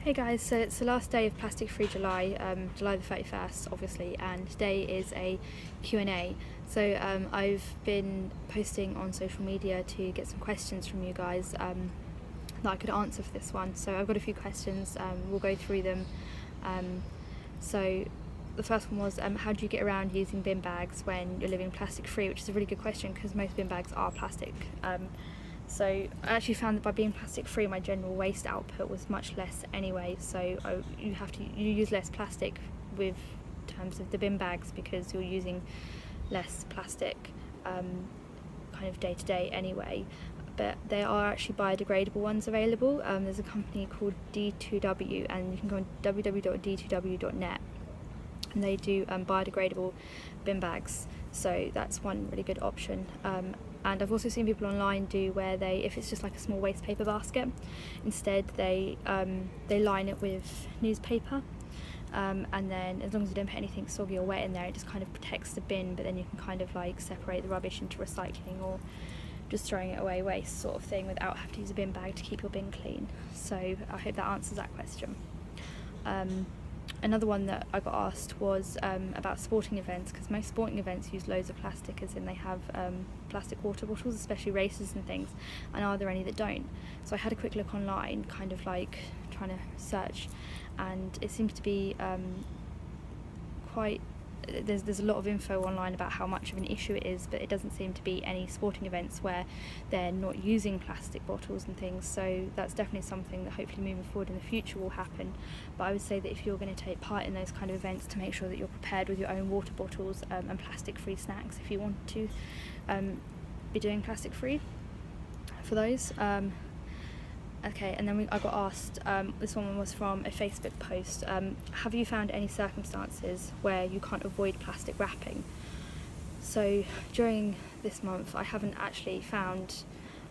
Hey guys, so it's the last day of Plastic Free July, July the 31st obviously, and today is a Q&A. So I've been posting on social media to get some questions from you guys that I could answer for this one. So I've got a few questions, we'll go through them. So the first one was, how do you get around using bin bags when you're living plastic free, which is a really good question because most bin bags are plastic. So I actually found that by being plastic free, my general waste output was much less anyway. So you use less plastic with terms of the bin bags because you're using less plastic kind of day to day anyway. But there are actually biodegradable ones available. There's a company called D2W, and you can go on www.d2w.net, and they do biodegradable bin bags. So that's one really good option. And I've also seen people online do where they, if it's just like a small waste paper basket, instead they line it with newspaper, and then as long as you don't put anything soggy or wet in there, it just kind of protects the bin, but then you can kind of like separate the rubbish into recycling or just throwing it away waste sort of thing without having to use a bin bag to keep your bin clean. So I hope that answers that question. Another one that I got asked was about sporting events, because most sporting events use loads of plastic, as in they have plastic water bottles, especially races and things, and are there any that don't? So I had a quick look online, kind of like trying to search, and it seems to be there's a lot of info online about how much of an issue it is, but it doesn't seem to be any sporting events where they're not using plastic bottles and things. So that's definitely something that hopefully moving forward in the future will happen. But I would say that if you're going to take part in those kind of events, to make sure that you're prepared with your own water bottles and plastic free snacks if you want to be doing plastic free for those. Okay, and then I got asked, this one was from a Facebook post, have you found any circumstances where you can't avoid plastic wrapping? So during this month I haven't actually found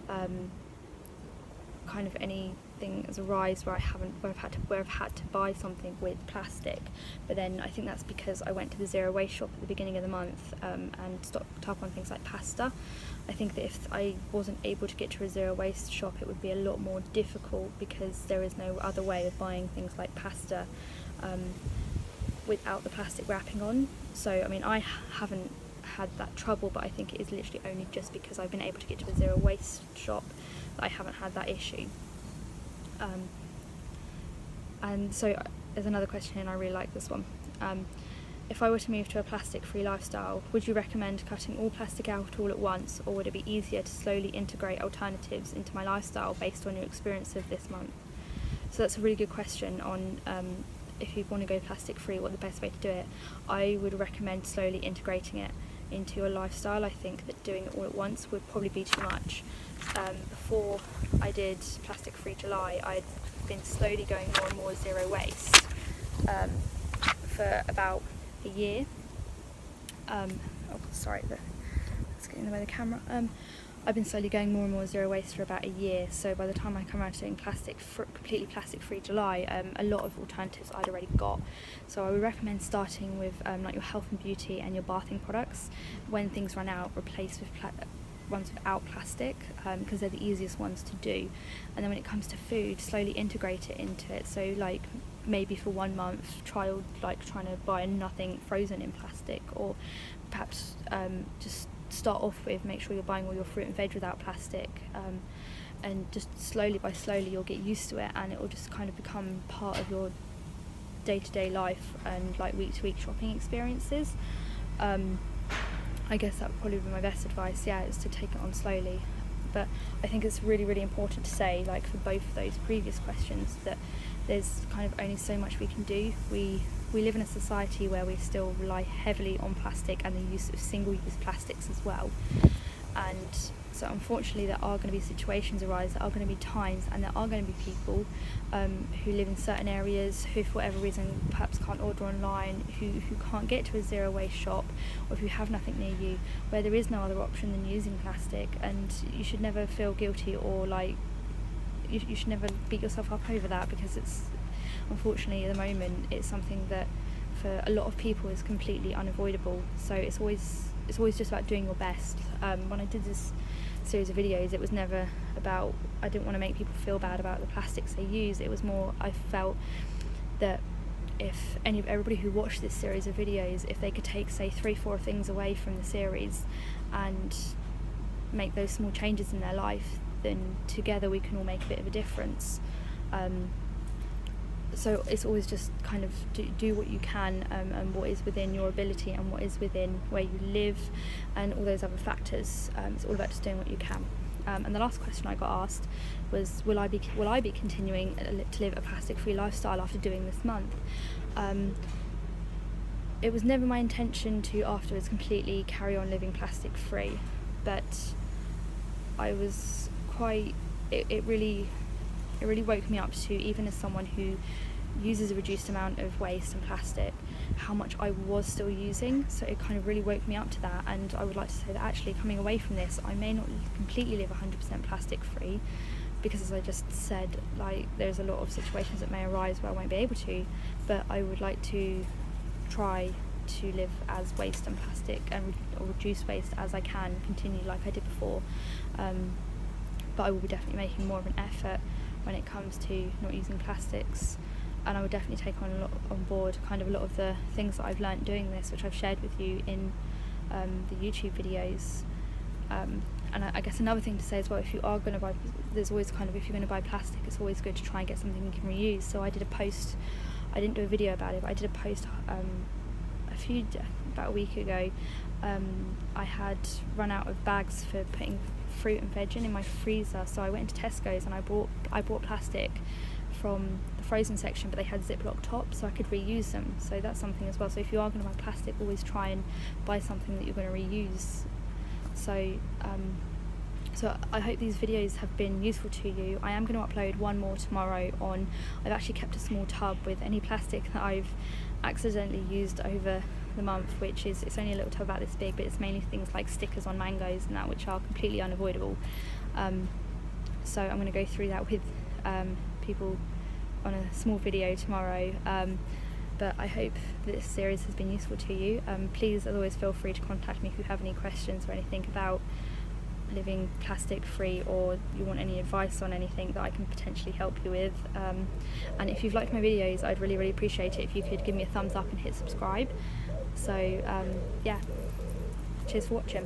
kind of anything as a rise where I've had to buy something with plastic, but then I think that's because I went to the zero waste shop at the beginning of the month and stocked up on things like pasta. I think that if I wasn't able to get to a zero waste shop, it would be a lot more difficult because there is no other way of buying things like pasta without the plastic wrapping on. So I mean, I haven't had that trouble, but I think it is literally only just because I've been able to get to a zero waste shop that I haven't had that issue. And so there's another question here, and I really like this one. If I were to move to a plastic-free lifestyle, would you recommend cutting all plastic out all at once, or would it be easier to slowly integrate alternatives into my lifestyle based on your experience of this month? So that's a really good question on if you want to go plastic-free, what the best way to do it. I would recommend slowly integrating it into your lifestyle. I think that doing it all at once would probably be too much. Before I did Plastic Free July, I'd been slowly going more and more zero waste for about a year. Sorry, let's get in the way of the camera. I've been slowly going more and more zero waste for about a year, so by the time I come around to doing completely plastic free July, a lot of alternatives I'd already got. So I would recommend starting with like your health and beauty and your bathing products. When things run out, replace with ones without plastic, because they're the easiest ones to do. And then when it comes to food, slowly integrate it into it. So like maybe for 1 month trial, like trying to buy nothing frozen in plastic, or perhaps just start off with make sure you're buying all your fruit and veg without plastic, and just slowly you'll get used to it, and it will just kind of become part of your day-to-day life and like week-to-week shopping experiences. I guess that would probably be my best advice, is to take it on slowly. But I think it's really, really important to say, like for both of those previous questions, that there's kind of only so much we can do. We live in a society where we still rely heavily on plastic and the use of single-use plastics as well. And so unfortunately there are going to be situations arise, there are going to be times, and there are going to be people who live in certain areas who for whatever reason perhaps can't order online, who can't get to a zero waste shop, or who have nothing near you, where there is no other option than using plastic. And you should never feel guilty, or like you should never beat yourself up over that, because it's unfortunately at the moment it's something that for a lot of people is completely unavoidable. So it's always just about doing your best. When I did this series of videos, it was never about, I didn't want to make people feel bad about the plastics they use. It was more, I felt that if everybody who watched this series of videos, if they could take, say, 3-4 things away from the series and make those small changes in their life, then together we can all make a bit of a difference. So it's always just kind of do what you can, and what is within your ability and what is within where you live and all those other factors. It's all about just doing what you can. And the last question I got asked was, will I be continuing to live a plastic-free lifestyle after doing this month? It was never my intention to afterwards completely carry on living plastic-free, but I was quite, it really woke me up to, even as someone who uses a reduced amount of waste and plastic, how much I was still using. So it kind of really woke me up to that, and I would like to say that actually coming away from this, I may not completely live 100% plastic free, because as I just said, like, there's a lot of situations that may arise where I won't be able to, but I would like to try to live as waste and plastic or reduce waste as I can, continue like I did before. But I will be definitely making more of an effort when it comes to not using plastics, and I would definitely take on board kind of a lot of the things that I've learnt doing this, which I've shared with you in the YouTube videos. And I guess another thing to say as well, if you are going to buy, there's always kind of, if you're going to buy plastic, it's always good to try and get something you can reuse. So I did a post, I didn't do a video about it, but I did a post about a week ago. I had run out of bags for putting fruit and veg in my freezer, so I went into Tesco's and I bought plastic from the frozen section, but they had Ziploc tops, so I could reuse them. So that's something as well. So if you are going to buy plastic, always try and buy something that you're going to reuse. So I hope these videos have been useful to you. I am going to upload one more tomorrow on, I've actually kept a small tub with any plastic that I've accidentally used over the month, which is, it's only a little tub about this big, but it's mainly things like stickers on mangoes and that, which are completely unavoidable. So I'm going to go through that with people on a small video tomorrow. But I hope this series has been useful to you. Please, as always, feel free to contact me if you have any questions or anything about living plastic free, or you want any advice on anything that I can potentially help you with. And if you've liked my videos, I'd really appreciate it if you could give me a thumbs up and hit subscribe. So yeah, cheers for watching.